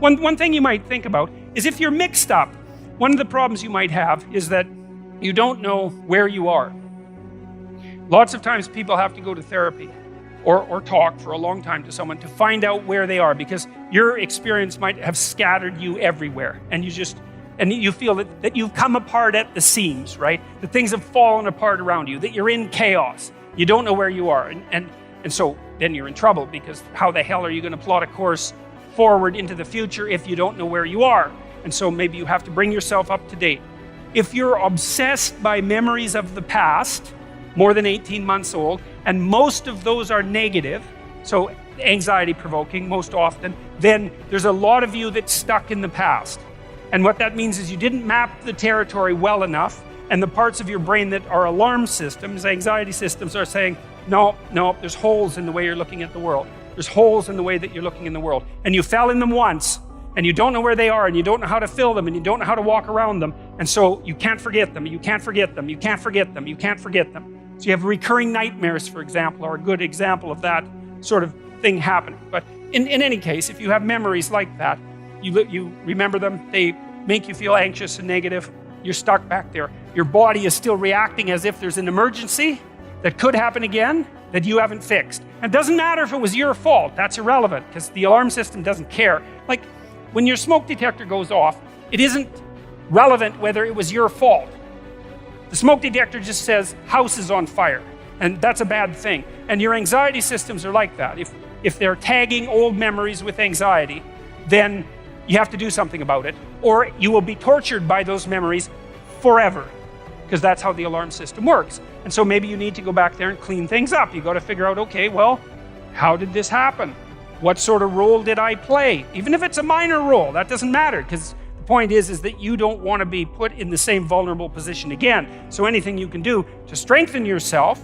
One thing you might think about is if you're mixed up, one of the problems you might have is that you don't know where you are. Lots of times people have to go to therapy or talk for a long time to someone to find out where they are, because your experience might have scattered you everywhere, and you feel that you've come apart at the seams, right? That things have fallen apart around you, that you're in chaos. You don't know where you are, and so then you're in trouble, because how the hell are you going to plot a course forward into the future if you don't know where you are? And so maybe you have to bring yourself up to date. If you're obsessed by memories of the past, more than 18 months old, and most of those are negative, so anxiety provoking most often, then there's a lot of you that's stuck in the past. And what that means is you didn't map the territory well enough, and the parts of your brain that are alarm systems, anxiety systems, are saying, no, there's holes in the way you're looking at the world. There's holes in the way that you're looking in the world. And you fell in them once, and you don't know where they are, and you don't know how to fill them, and you don't know how to walk around them, and so you can't forget them, you can't forget them, you can't forget them, you can't forget them. So you have recurring nightmares, for example, are a good example of that sort of thing happening. But in any case, if you have memories like that, you remember them, they make you feel anxious and negative, you're stuck back there. Your body is still reacting as if there's an emergency that could happen again that you haven't fixed. And it doesn't matter if it was your fault, that's irrelevant, because the alarm system doesn't care. Like, when your smoke detector goes off, it isn't relevant whether it was your fault. The smoke detector just says, house is on fire, and that's a bad thing. And your anxiety systems are like that. If they're tagging old memories with anxiety, then you have to do something about it, or you will be tortured by those memories forever, because that's how the alarm system works. And so maybe you need to go back there and clean things up. You got to figure out, okay, well, how did this happen? What sort of role did I play? Even if it's a minor role, that doesn't matter, because the point is that you don't want to be put in the same vulnerable position again. So anything you can do to strengthen yourself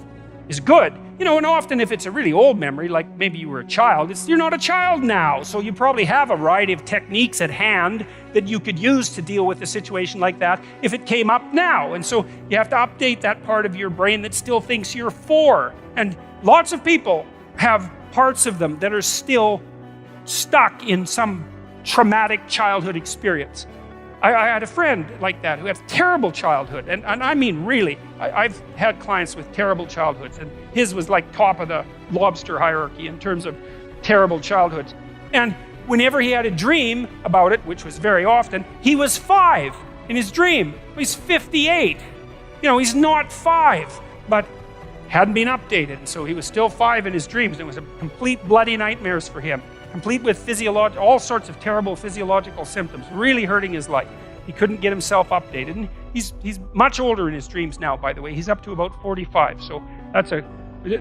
is good. You know, and often if it's a really old memory, like maybe you were a child, you're not a child now, so you probably have a variety of techniques at hand that you could use to deal with a situation like that if it came up now. And so you have to update that part of your brain that still thinks you're 4. And lots of people have parts of them that are still stuck in some traumatic childhood experience. I had a friend like that who had a terrible childhood, and I mean really, I've had clients with terrible childhoods, and his was like top of the lobster hierarchy in terms of terrible childhoods. And whenever he had a dream about it, which was very often, he was 5 in his dream. He's 58. You know, he's not 5, but hadn't been updated, and so he was still 5 in his dreams. It was a complete bloody nightmares for him, complete with all sorts of terrible physiological symptoms, really hurting his life. He couldn't get himself updated, and he's much older in his dreams now, by the way. He's up to about 45, so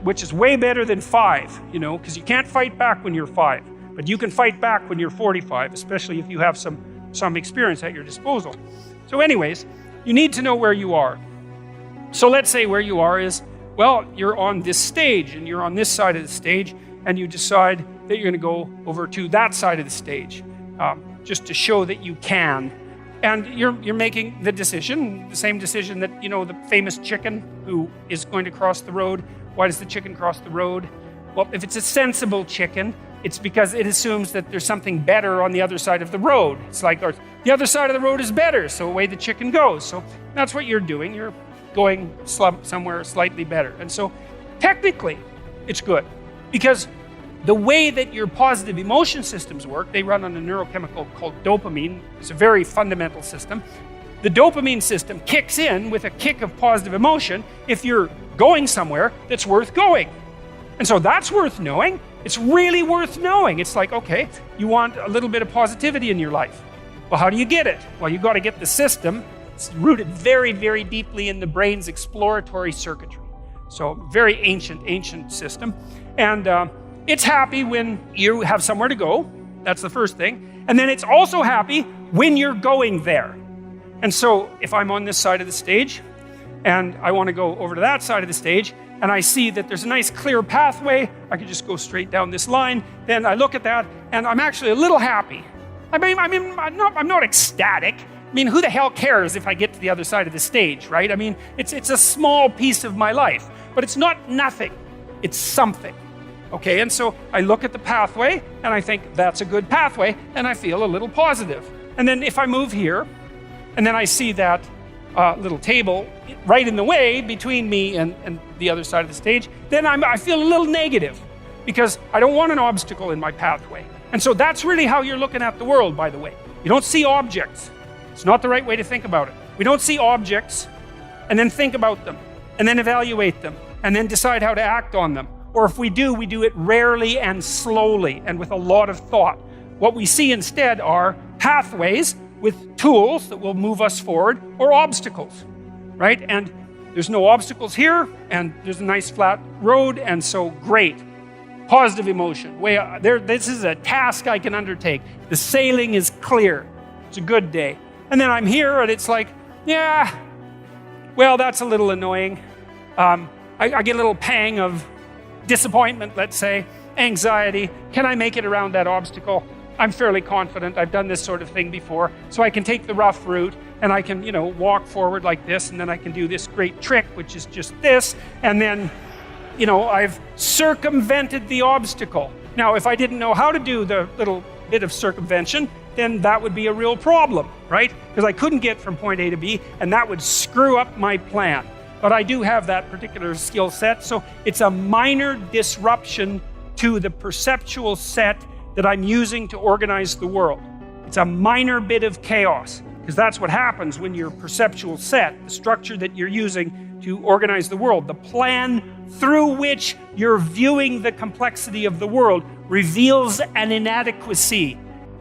which is way better than 5, you know, because you can't fight back when you're 5, but you can fight back when you're 45, especially if you have some experience at your disposal. So anyways, you need to know where you are. So let's say where you are is, well, you're on this stage, and you're on this side of the stage, and you decide that you're going to go over to that side of the stage, just to show that you can. And you're making the decision, the same decision that, you know, the famous chicken who is going to cross the road. Why does the chicken cross the road? Well, if it's a sensible chicken, it's because it assumes that there's something better on the other side of the road. It's like, or the other side of the road is better, so away the chicken goes. So that's what you're doing. You're going somewhere slightly better. And so technically, it's good, because the way that your positive emotion systems work, they run on a neurochemical called dopamine. It's a very fundamental system. The dopamine system kicks in with a kick of positive emotion if you're going somewhere that's worth going. And so that's worth knowing. It's really worth knowing. It's like, okay, you want a little bit of positivity in your life. Well, how do you get it? Well, you've got to get the system. It's rooted very, very deeply in the brain's exploratory circuitry. So very ancient system. And it's happy when you have somewhere to go. That's the first thing. And then it's also happy when you're going there. And so if I'm on this side of the stage and I want to go over to that side of the stage, and I see that there's a nice clear pathway, I can just go straight down this line, then I look at that and I'm actually a little happy. I'm not ecstatic. I mean, who the hell cares if I get to the other side of the stage, right? I mean, it's a small piece of my life, but it's not nothing. It's something. Okay, and so I look at the pathway and I think that's a good pathway and I feel a little positive. And then if I move here and then I see that little table right in the way between me and the other side of the stage, then I feel a little negative because I don't want an obstacle in my pathway. And so that's really how you're looking at the world, by the way. You don't see objects. It's not the right way to think about it. We don't see objects and then think about them and then evaluate them and then decide how to act on them. Or if we do it rarely and slowly and with a lot of thought. What we see instead are pathways with tools that will move us forward, or obstacles, right? And there's no obstacles here, and there's a nice flat road, and so great. Positive emotion. This is a task I can undertake. The sailing is clear. It's a good day. And then I'm here, and it's like, yeah, well, that's a little annoying. I get a little pang of disappointment, let's say, anxiety. Can I make it around that obstacle? I'm fairly confident. I've done this sort of thing before. So I can take the rough route and I can, walk forward like this, and then I can do this great trick, which is just this. And then, I've circumvented the obstacle. Now, if I didn't know how to do the little bit of circumvention, then that would be a real problem, right? Because I couldn't get from point A to B, and that would screw up my plan. But I do have that particular skill set, so it's a minor disruption to the perceptual set that I'm using to organize the world. It's a minor bit of chaos, because that's what happens when your perceptual set, the structure that you're using to organize the world, the plan through which you're viewing the complexity of the world, reveals an inadequacy,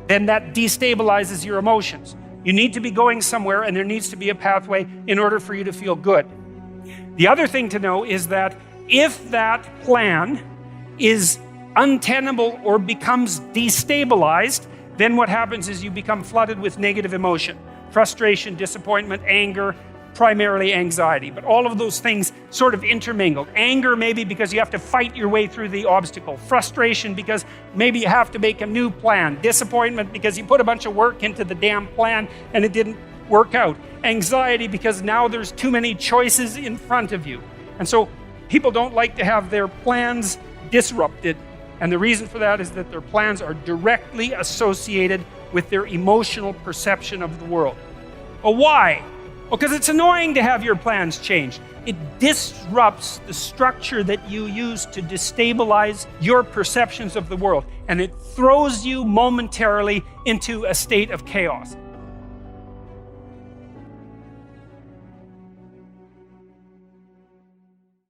then that destabilizes your emotions. You need to be going somewhere, and there needs to be a pathway in order for you to feel good. The other thing to know is that if that plan is untenable or becomes destabilized, then what happens is you become flooded with negative emotion. Frustration, disappointment, anger, primarily anxiety. But all of those things sort of intermingled. Anger maybe because you have to fight your way through the obstacle. Frustration because maybe you have to make a new plan. Disappointment because you put a bunch of work into the damn plan and it didn't work out. Anxiety because now there's too many choices in front of you. And so people don't like to have their plans disrupted. And the reason for that is that their plans are directly associated with their emotional perception of the world. Well, why? Well, because it's annoying to have your plans changed. It disrupts the structure that you use to destabilize your perceptions of the world. And it throws you momentarily into a state of chaos.